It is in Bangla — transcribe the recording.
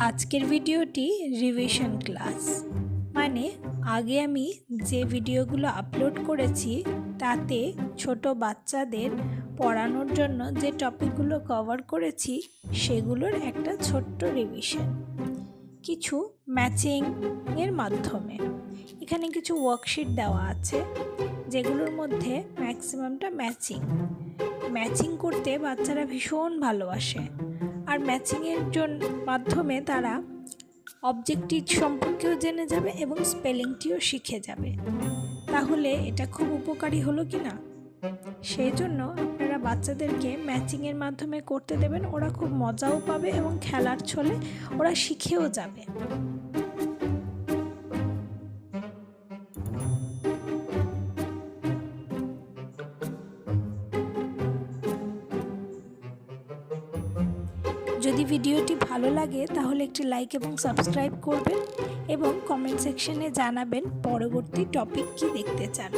আজকের ভিডিওটি রিভিশন ক্লাস, মানে আগে আমি যে ভিডিওগুলো আপলোড করেছি তাতে ছোট বাচ্চাদের পড়ানোর জন্য যে টপিকগুলো কভার করেছি সেগুলোর একটা ছোট্ট রিভিশন, কিছু ম্যাচিং এর মাধ্যমে। এখানে কিছু ওয়ার্কশিট দেওয়া আছে যেগুলোর মধ্যে ম্যাক্সিমামটা ম্যাচিং করতে বাচ্চারা ভীষণ ভালোবাসে। আর ম্যাচিংয়ের মাধ্যমে তারা অবজেক্টিভ সম্পর্কেও জেনে যাবে এবং স্পেলিংটিও শিখে যাবে। তাহলে এটা খুব উপকারী হলো কি না? সেই জন্য আপনারা বাচ্চাদেরকে ম্যাচিংয়ের মাধ্যমে করতে দেবেন, ওরা খুব মজাও পাবে এবং খেলার ছলে ওরা শিখেও যাবে। যদি ভিডিওটি ভালো লাগে তাহলে একটি লাইক এবং সাবস্ক্রাইব করবেন এবং কমেন্ট সেকশনে জানাবেন পরবর্তী টপিক কি দেখতে চান।